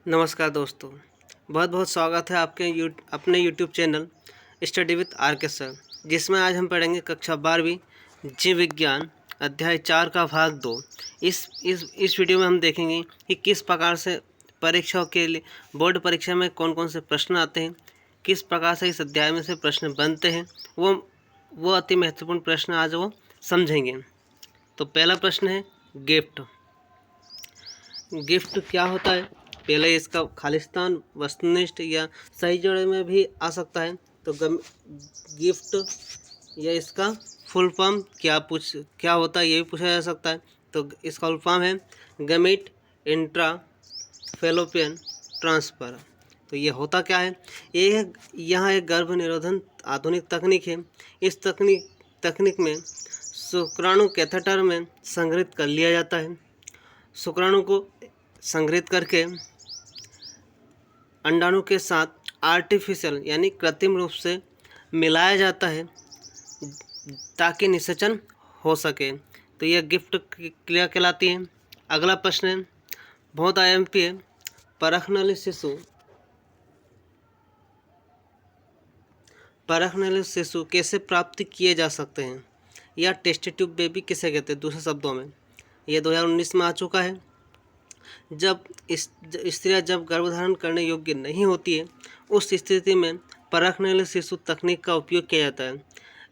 नमस्कार दोस्तों, बहुत बहुत स्वागत है आपके अपने YouTube channel study with R K sir, जिसमें आज हम पढ़ेंगे कक्षा 12वीं जीव विज्ञान अध्याय 4 का भाग 2। इस वीडियो में हम देखेंगे कि किस प्रकार से परीक्षाओं के लिए बोर्ड परीक्षा में कौन कौन से प्रश्न आते हैं, किस प्रकार से इस अध्याय में से प्रश्न बनते हैं, वो अति महत्वपूर्ण प्रश्न आज वो समझेंगे। तो पहला प्रश्न है गिफ्ट। गिफ्ट क्या होता है? पहले इसका खालिस्तान, वस्तुनिष्ठ या सही जोड़े में भी आ सकता है। तो गिफ्ट या इसका फुल फॉर्म क्या होता है, ये भी पूछा जा सकता है। तो इसका फुल फॉर्म है गमीट इंट्रा फेलोपियन ट्रांसफर। तो ये होता क्या है? यहाँ एक गर्भ निरोधन आधुनिक तकनीक है। इस तकनीक में शुक्राणु कैथेटर में संग्रहित कर लिया जाता है। शुक्राणु को संग्रहित करके अंडाणु के साथ आर्टिफिशियल यानी कृत्रिम रूप से मिलाया जाता है ताकि निषेचन हो सके। तो यह गिफ्ट क्रिया कहलाती है। अगला प्रश्न है बहुत आईएमपी है, परखनली शिशु कैसे प्राप्त किए जा सकते हैं, या टेस्ट ट्यूब बेबी किसे कहते हैं? दूसरे शब्दों में यह 2019 में आ चुका है। जब स्त्रियां जब गर्भधारण करने योग्य नहीं होती है, उस स्थिति में परखनली शिशु तकनीक का उपयोग किया जाता है।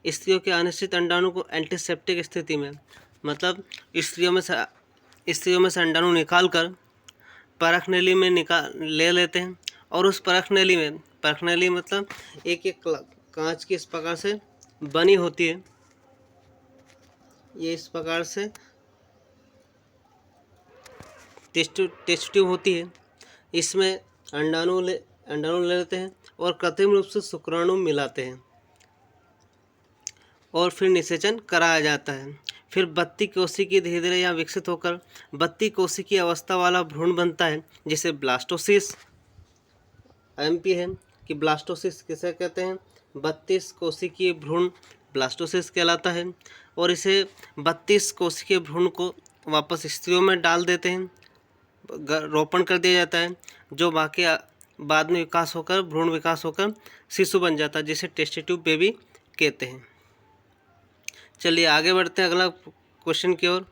स्त्रियों के अनिश्चित अंडाणु को एंटीसेप्टिक स्थिति में, मतलब स्त्रियों में से अंडाणु निकाल कर परखनली में ले लेते हैं। और उस परखनली मतलब एक कांच की इस प्रकार से बनी होती है। ये इस प्रकार से टेस्ट ट्यूब होती है। इसमें अंडाणु ले लेते हैं और कृत्रिम रूप से शुक्राणु मिलाते हैं और फिर निषेचन कराया जाता है। फिर 32 कोशिकीय धीरे धीरे यहाँ विकसित होकर 32 कोशिकीय अवस्था वाला भ्रूण बनता है, जिसे ब्लास्टोसिस एमपी है कि ब्लास्टोसिस किसे कहते हैं? 32 कोशिकीय भ्रूण ब्लास्टोसिस कहलाता है। और इसे 32 कोशिकीय भ्रूण को वापस स्त्रियों में डाल देते हैं, रोपण कर दिया जाता है, जो बाकी बाद में भ्रूण विकास होकर शिशु बन जाता है, जिसे टेस्ट ट्यूब बेबी कहते हैं। चलिए आगे बढ़ते हैं अगला क्वेश्चन की ओर।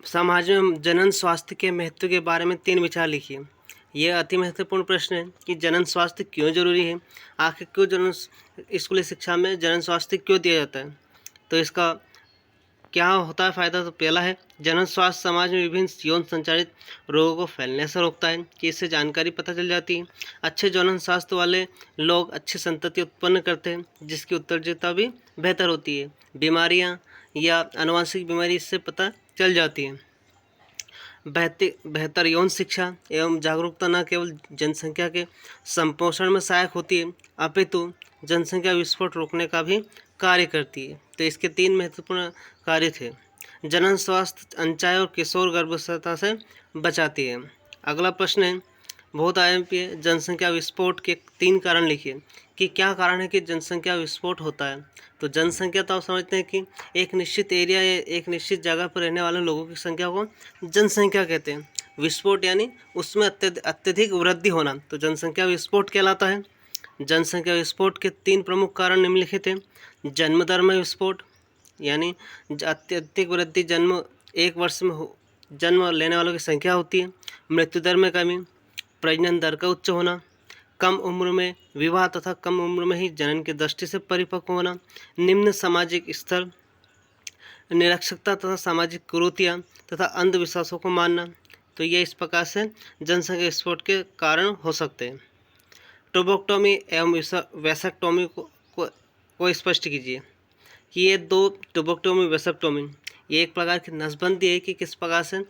समाज में जनन स्वास्थ्य के महत्व के बारे में 3 विचार लिखिए। यह अति महत्वपूर्ण प्रश्न है कि जनन स्वास्थ्य क्यों जरूरी है, आखिर क्यों स्कूली शिक्षा में जनन स्वास्थ्य क्यों दिया जाता है। तो इसका क्या होता है फ़ायदा? तो पहला है जनन स्वास्थ्य समाज में विभिन्न यौन संचालित रोगों को फैलने से रोकता है, कि इससे जानकारी पता चल जाती है। अच्छे जनन स्वास्थ्य वाले लोग अच्छी संतति उत्पन्न करते हैं, जिसकी उत्तरदायिता भी बेहतर होती है। बीमारियां या आनुवंशिक बीमारी इससे पता चल जाती है। बेहतर यौन शिक्षा एवं जागरूकता न केवल जनसंख्या के संपोषण में सहायक होती है, अपितु जनसंख्या विस्फोट रोकने का भी कार्य करती है। तो इसके 3 महत्वपूर्ण कार्य थे। जनन स्वास्थ्य अनचाहे और किशोर गर्भावस्था से बचाती है। अगला प्रश्न है बहुत आईएमपी है, जनसंख्या विस्फोट के 3 कारण लिखिए। कि क्या कारण है कि जनसंख्या विस्फोट होता है? तो जनसंख्या तो आप समझते हैं कि एक निश्चित एरिया या एक निश्चित जगह पर रहने वाले लोगों की संख्या को जनसंख्या कहते हैं। विस्फोट यानी उसमें अत्यधिक वृद्धि होना, तो जनसंख्या विस्फोट कहलाता है। जनसंख्या विस्फोट के 3 प्रमुख कारण निम्नलिखित हैं। जन्म दर में विस्फोट, यानी अत्यधिक वृद्धि एक वर्ष में जन्म लेने वालों की संख्या होती है। मृत्यु दर में कमी, प्रजनन दर का उच्च होना, कम उम्र में विवाह तथा कम उम्र में ही जनन की दृष्टि से परिपक्व होना, निम्न सामाजिक स्तर, निरक्षरता तथा सामाजिक कुरीतियाँ तथा अंधविश्वासों को मानना। तो ये इस प्रकार से जनसंख्या विस्फोट के कारण हो सकते हैं। ट्यूबोक्टोमी एवं वैसेक्टोमी को स्पष्ट कीजिए। कि ये 2 ट्यूबोक्टोमी वैसेक्टोमी ये एक प्रकार की नसबंदी है कि किस प्रकार से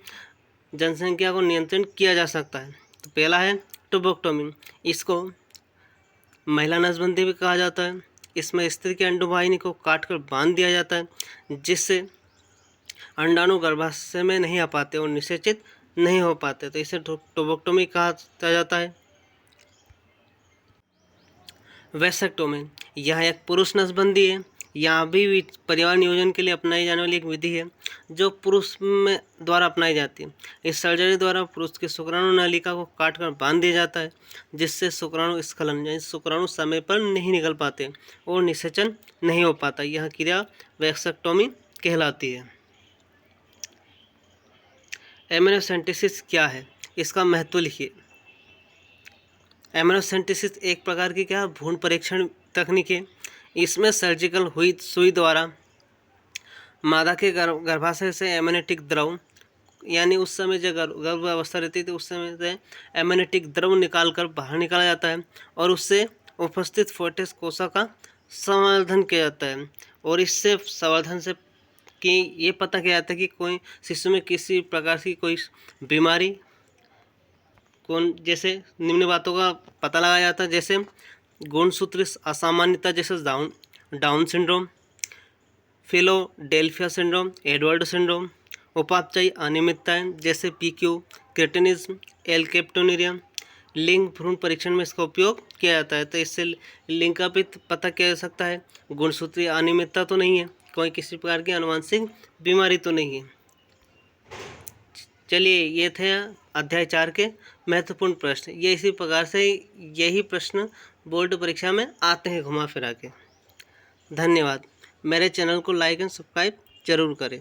जनसंख्या को नियंत्रण किया जा सकता है। तो पहला है ट्यूबोक्टोमी, इसको महिला नसबंदी भी कहा जाता है। इसमें स्त्री के अंडोवाहिनी को काटकर बांध दिया जाता है, जिससे अंडाणु गर्भाशय में नहीं आ पाते और निषेचित नहीं हो पाते, तो इसे ट्यूबोक्टोमी कहा जाता है। वैसेक्टोमी यह एक पुरुष नसबंदी है, यहाँ भी परिवार नियोजन के लिए अपनाई जाने वाली एक विधि है जो पुरुष में द्वारा अपनाई जाती है। इस सर्जरी द्वारा पुरुष की शुक्राणु नलिका को काटकर बांध दिया जाता है, जिससे शुक्राणु स्खलन यानी शुक्राणु समय पर नहीं निकल पाते और निषेचन नहीं हो पाता। यह क्रिया वैक्सेक्टोमी कहलाती है। एमनियोसेंटेसिस क्या है, इसका महत्व लिखिए। एमनियोसेंटेसिस एक प्रकार की क्या भ्रूण परीक्षण तकनीक है। इसमें सर्जिकल हुई सुई द्वारा मादा के गर्भाशय से एमनियोटिक द्रव यानी उस समय जो गर्भावस्था रहती थी उस समय से एमनियोटिक द्रव निकालकर बाहर निकाला जाता है और उससे उपस्थित फोएटस कोशिका का संवर्धन किया जाता है। और इससे संवर्धन से कि ये पता किया जाता है कि कोई शिशु में किसी प्रकार की कोई बीमारी कौन जैसे निम्न बातों का पता लगाया जाता है, जैसे गुणसूत्र असामान्यता जैसे Down syndrome, Philadelphia syndrome, Edward syndrome, उपापचयी अनियमितताएं जैसे PQ, क्रेटिनिज्म, एलकेप्टोनीरिया। लिंग भ्रूण परीक्षण में इसका उपयोग किया जाता है। तो इससे लिंग का भी पता किया जा सकता है। गुणसूत्रीय अनियमितता तो नहीं है, कोई किसी प्रकार की आनुवंशिक बीमारी तो नहीं है। चलिए, ये थे अध्याय 4 के महत्वपूर्ण प्रश्न। ये इसी प्रकार से यही प्रश्न बोर्ड परीक्षा में आते हैं घुमा फिरा के। धन्यवाद। मेरे चैनल को लाइक एंड सब्सक्राइब जरूर करें।